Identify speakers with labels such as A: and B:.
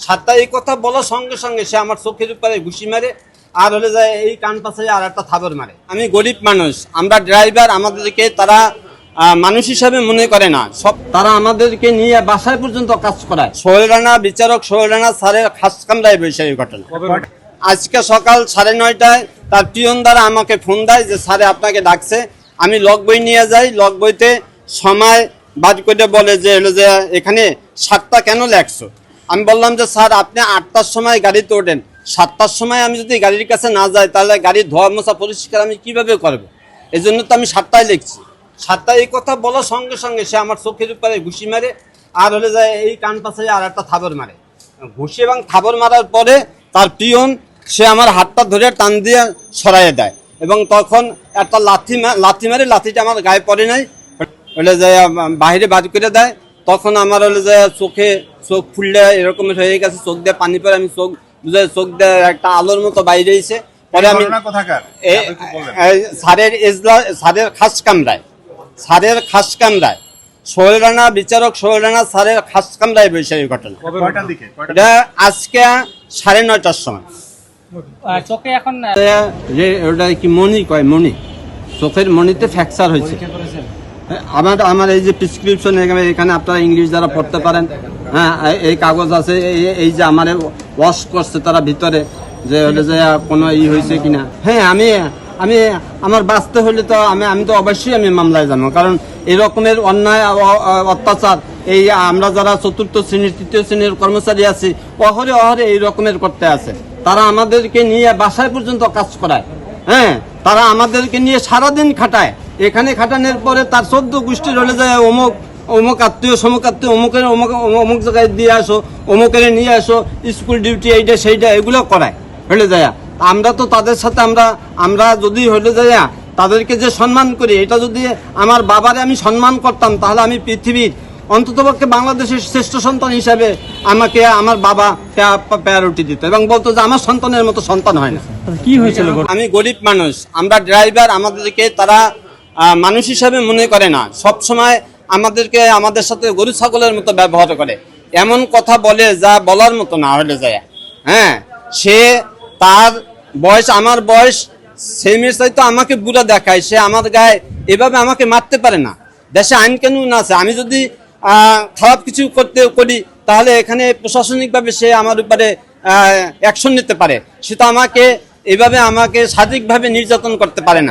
A: সাতটা এই কথা বলার সঙ্গে সঙ্গে সে আমার চোখের উপরে ঘুষি মারে, আর হলে যায় এই কান পাশে আর একটা থাবর মারে। আমি গরিব মানুষ, আমরা ড্রাইভার, আমাদেরকে তারা মানুষ হিসাবে মনে করে না, সব তারা আমাদেরকে নিয়ে বাসায় পর্যন্ত কাজ করায়। সোহেল রানা, বিচারক সোহেল রানা স্যারের খাস কামরায় বসে এই ঘটনা। আজকে সকাল 9:30টায় তার পিয়ন দ্বারা আমাকে ফোন দেয় যে স্যারে আপনাকে ডাকছে। আমি লগ বই নিয়ে যাই, লগ বইতে সময় বাদ করে বলে যে এখানে 7টা কেন লেখছো। আমি বললাম যে স্যার আপনি 8টার সময় গাড়িতে ওঠেন, 7টার সময় আমি যদি গাড়ির কাছে না যাই তাহলে গাড়ি ধোয়া মোছা পরিষ্কার আমি কিভাবে করবো, এই জন্য তো আমি 7টায় লিখছি। 7টা এই কথা বলার সঙ্গে সঙ্গে সে আমার চোখের উপরে ঘুষি মারে, আর হলে যায় এই কান পাশে আর একটা থাবর মারে। ঘুষি এবং থাবর মারার পরে তার পিয়ন সে আমার হাতটা ধরে টান দিয়ে সরাইয়ে দেয়, এবং তখন একটা লাথি মারে, লাথিটা আমার গায়ে পড়ে নাই, হলে যায় বাইরে বাদ করে দেয়। তখন আমার হলে যায় চোখ ফুললে এরকম হয়ে গেছে, চোখ দিয়ে পানি পরে, আমি চোখ দিয়ে একটা আলোর মতো বাইরে এসে পরে আমি স্যারের খাস কামরায় সোহেল রানা, বিচারক সোহেল রানা স্যারের খাস কামরায় বসে এই ঘটনা। এটা আজকে 9:30টার সময়।
B: চোখে এখন
A: ওটা কি মণি কয়, মণি, চোখের মণিতে ফ্র্যাকচার হয়েছে। আমার এই যে প্রেসক্রিপশন, এখানে আপনারা ইংলিশ যারা পড়তে পারেন, হ্যাঁ এই কাগজ আছে, এই যে আমার ওয়াশ করছে তারা ভিতরে, যে হলে যে কোনো হয়েছে কিনা। হ্যাঁ আমি আমার বাঁচতে হলে তো আমি তো অবশ্যই আমি মামলায় যাবো, কারণ এই রকমের অন্যায় অত্যাচার এই আমরা যারা 4র্থ শ্রেণীর 3য় শ্রেণীর কর্মচারী আছি অহরে এই রকমের করতে আছে। তারা আমাদেরকে নিয়ে বাসায় পর্যন্ত কাজ করায়, হ্যাঁ তারা আমাদেরকে নিয়ে সারাদিন খাটায়। এখানে খাটানোর পরে তার 14 গোষ্ঠীর হলে যায় অমুক আত্মীয় সমুক আত্মীয় অমুক জায়গায় দিয়ে আসো, অমুকের নিয়ে আসো, স্কুল ডিউটি এইটা সেইটা এগুলো করায় হলে যায়। আমরা তো তাদের সাথে আমরা যদি হলে যায় তাদেরকে যে সম্মান করি, এটা যদি আমার বাবারে আমি সম্মান করতাম তাহলে আমি পৃথিবীর অন্ততপক্ষে বাংলাদেশের শ্রেষ্ঠ সন্তান হিসাবে আমাকে আমার বাবা প্রায়োরিটি দিত এবং বলতো যে আমার সন্তানের মতো সন্তান হয় না।
B: কি হয়েছিল?
A: আমি গরিব মানুষ, আমরা ড্রাইভার, আমাদেরকে তারা মানুষ হিসাবে মনে করে না, সব সময় আমাদেরকে আমাদের সাথে গরু ছাগলের মতো ব্যবহার করে, এমন কথা বলে যা বলার মতো না হলে যায়। হ্যাঁ সে তার বয়স, আমার বয়স, সেই মেয়ের চাইতে আমাকে বুড়া দেখায়, সে আমার গায়ে এভাবে আমাকে মারতে পারে না। দেশে আইন কানুন আছে, আমি যদি খারাপ কিছু করি তাহলে এখানে প্রশাসনিকভাবে সে আমার উপরে অ্যাকশন নিতে পারে, সে তো আমাকে এভাবে আমাকে শারীরিকভাবে নির্যাতন করতে পারে না।